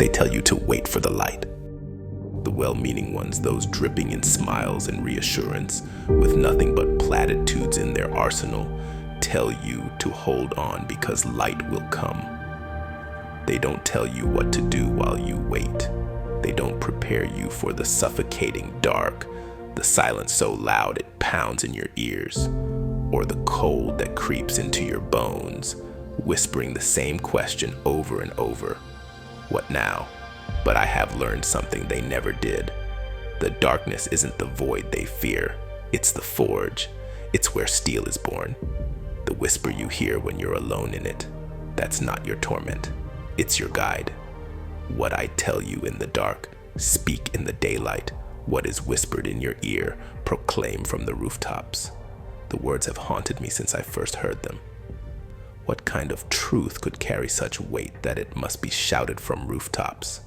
They tell you to wait for the light. The well-meaning ones, those dripping in smiles and reassurance, with nothing but platitudes in their arsenal, tell you to hold on because light will come. They don't tell you what to do while you wait. They don't prepare you for the suffocating dark, the silence so loud it pounds in your ears, or the cold that creeps into your bones, whispering the same question over and over. What now? But I have learned something they never did. The darkness isn't the void they fear. It's the forge. It's where steel is born. The whisper you hear when you're alone in it. That's not your torment. It's your guide. What I tell you in the dark, speak in the daylight. What is whispered in your ear, proclaim from the rooftops. The words have haunted me since I first heard them. What kind of truth could carry such weight that it must be shouted from rooftops?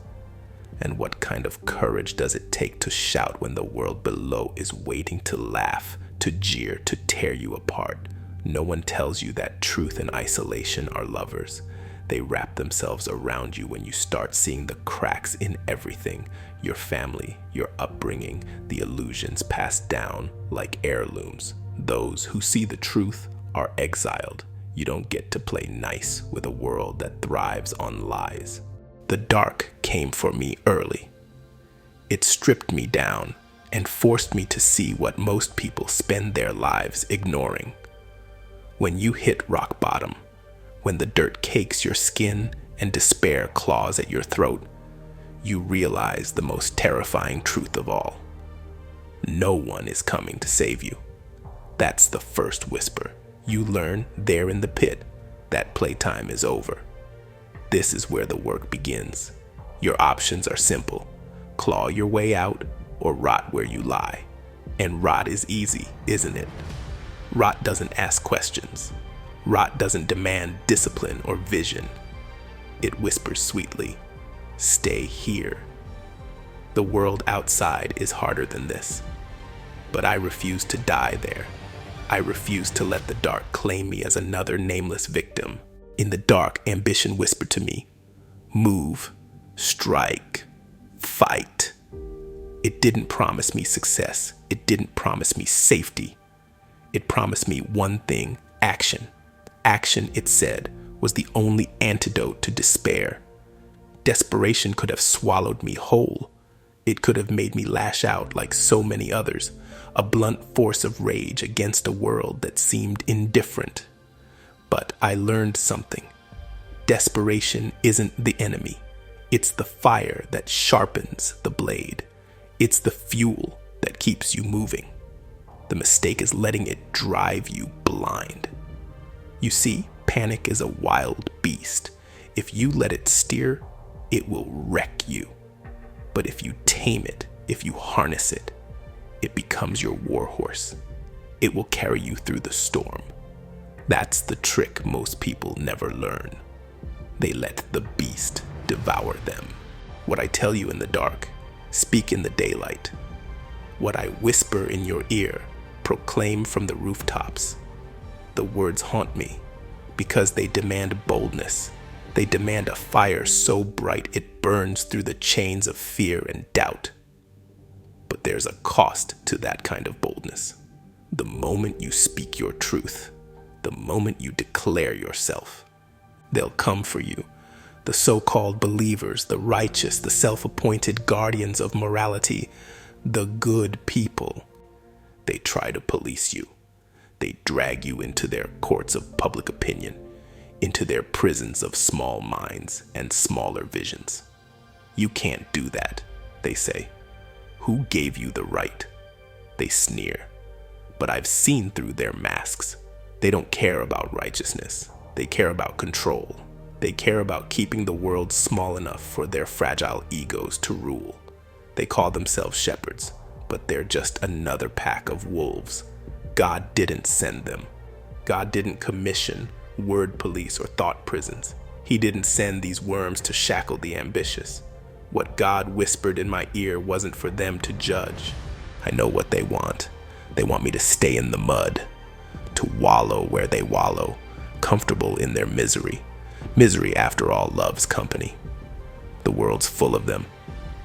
And what kind of courage does it take to shout when the world below is waiting to laugh, to jeer, to tear you apart? No one tells you that truth and isolation are lovers. They wrap themselves around you when you start seeing the cracks in everything, your family, your upbringing, the illusions passed down like heirlooms. Those who see the truth are exiled. You don't get to play nice with a world that thrives on lies. The dark came for me early. It stripped me down and forced me to see what most people spend their lives ignoring. When you hit rock bottom, when the dirt cakes your skin and despair claws at your throat, you realize the most terrifying truth of all. No one is coming to save you. That's the first whisper. You learn there in the pit that playtime is over. This is where the work begins. Your options are simple. Claw your way out or rot where you lie. And rot is easy, isn't it? Rot doesn't ask questions. Rot doesn't demand discipline or vision. It whispers sweetly, stay here. The world outside is harder than this, but I refuse to die there. I refuse to let the dark claim me as another nameless victim. In the dark, ambition whispered to me, move, strike, fight. It didn't promise me success. It didn't promise me safety. It promised me one thing, action. Action, it said, was the only antidote to despair. Desperation could have swallowed me whole. It could have made me lash out like so many others, a blunt force of rage against a world that seemed indifferent. But I learned something. Desperation isn't the enemy. It's the fire that sharpens the blade. It's the fuel that keeps you moving. The mistake is letting it drive you blind. You see, panic is a wild beast. If you let it steer, it will wreck you. But if you tame it, if you harness it, it becomes your warhorse. It will carry you through the storm. That's the trick most people never learn. They let the beast devour them. What I tell you in the dark, speak in the daylight. What I whisper in your ear, proclaim from the rooftops. The words haunt me because they demand boldness. They demand a fire so bright it burns through the chains of fear and doubt. But there's a cost to that kind of boldness. The moment you speak your truth, the moment you declare yourself, they'll come for you. The so-called believers, the righteous, the self-appointed guardians of morality, the good people. They try to police you. They drag you into their courts of public opinion, into their prisons of small minds and smaller visions. You can't do that, they say. Who gave you the right? They sneer. But I've seen through their masks. They don't care about righteousness. They care about control. They care about keeping the world small enough for their fragile egos to rule. They call themselves shepherds, but they're just another pack of wolves. God didn't send them. God didn't commission word police or thought prisons. He didn't send these worms to shackle the ambitious. What God whispered in my ear wasn't for them to judge. I know what they want. They want me to stay in the mud, to wallow where they wallow, comfortable in their misery. Misery, after all, loves company. The world's full of them,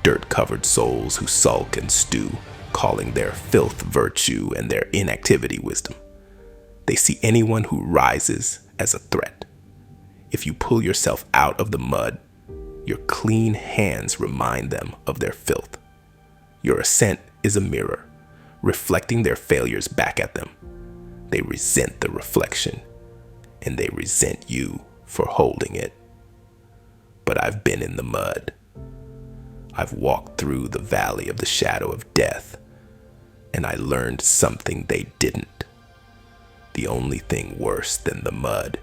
dirt-covered souls who sulk and stew, calling their filth virtue and their inactivity wisdom. They see anyone who rises as a threat. If you pull yourself out of the mud, your clean hands remind them of their filth. Your ascent is a mirror, reflecting their failures back at them. They resent the reflection, and they resent you for holding it. But I've been in the mud. I've walked through the valley of the shadow of death, and I learned something they didn't. The only thing worse than the mud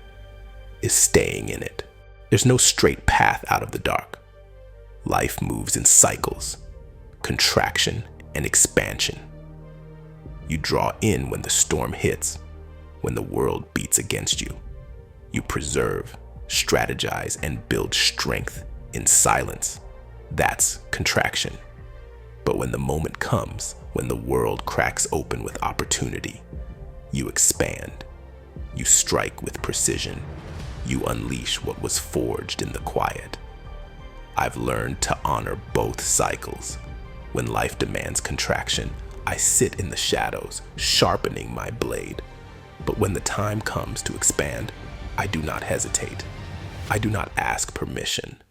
is staying in it. There's no straight path out of the dark. Life moves in cycles, contraction and expansion. You draw in when the storm hits, when the world beats against you. You preserve, strategize, and build strength in silence. That's contraction. But when the moment comes, when the world cracks open with opportunity, you expand. You strike with precision. You unleash what was forged in the quiet. I've learned to honor both cycles. When life demands contraction, I sit in the shadows, sharpening my blade. But when the time comes to expand, I do not hesitate. I do not ask permission.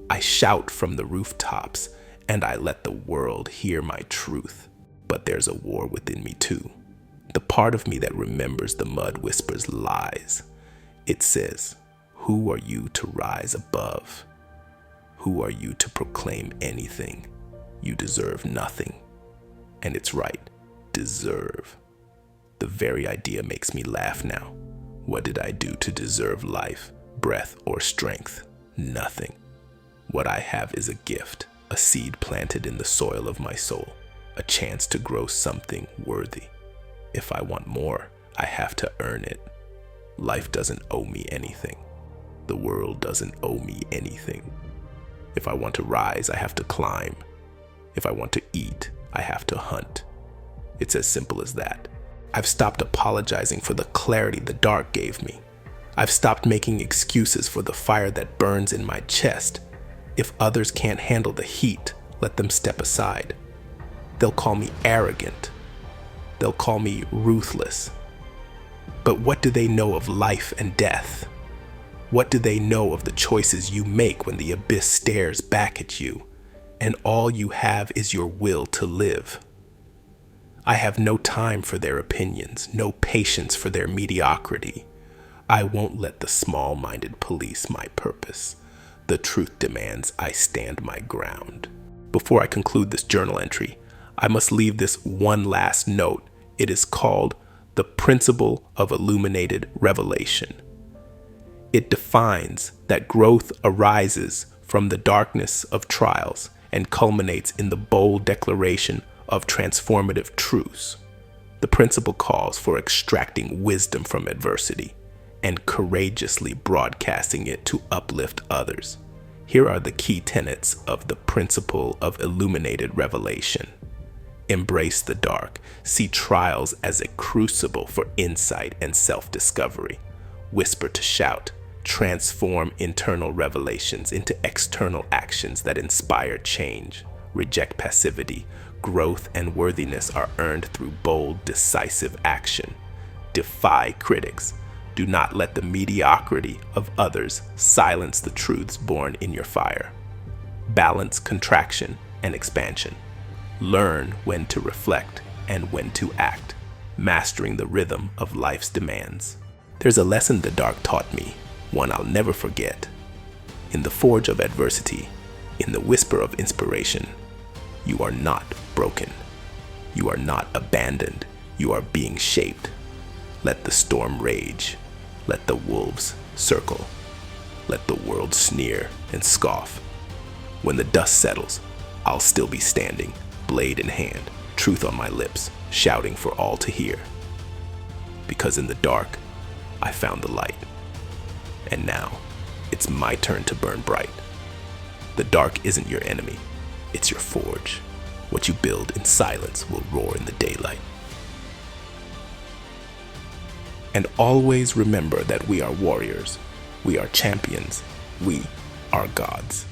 I shout from the rooftops, and I let the world hear my truth. But there's a war within me too. The part of me that remembers the mud whispers lies. It says, "Who are you to rise above? Who are you to proclaim anything? You deserve nothing." And it's right, deserve. The very idea makes me laugh now. What did I do to deserve life, breath, or strength? Nothing. What I have is a gift, a seed planted in the soil of my soul, a chance to grow something worthy. If I want more, I have to earn it. Life doesn't owe me anything. The world doesn't owe me anything. If I want to rise, I have to climb. If I want to eat, I have to hunt. It's as simple as that. I've stopped apologizing for the clarity the dark gave me. I've stopped making excuses for the fire that burns in my chest. If others can't handle the heat, let them step aside. They'll call me arrogant. They'll call me ruthless. But what do they know of life and death? What do they know of the choices you make when the abyss stares back at you, and all you have is your will to live? I have no time for their opinions, no patience for their mediocrity. I won't let the small-minded police my purpose. The truth demands I stand my ground. Before I conclude this journal entry, I must leave this one last note. It is called the Principle of Illuminated Revelation. It defines that growth arises from the darkness of trials and culminates in the bold declaration of transformative truths. The principle calls for extracting wisdom from adversity and courageously broadcasting it to uplift others. Here are the key tenets of the Principle of Illuminated Revelation. Embrace the dark. See trials as a crucible for insight and self-discovery. Whisper to shout. Transform internal revelations into external actions that inspire change. Reject passivity. Growth and worthiness are earned through bold, decisive action. Defy critics. Do not let the mediocrity of others silence the truths born in your fire. Balance contraction and expansion. Learn when to reflect and when to act, mastering the rhythm of life's demands. There's a lesson the dark taught me, one I'll never forget. In the forge of adversity, in the whisper of inspiration, you are not broken. You are not abandoned. You are being shaped. Let the storm rage. Let the wolves circle. Let the world sneer and scoff. When the dust settles, I'll still be standing, blade in hand, truth on my lips, shouting for all to hear. Because in the dark, I found the light. And now, it's my turn to burn bright. The dark isn't your enemy, it's your forge. What you build in silence will roar in the daylight. And always remember that we are warriors, we are champions, we are gods.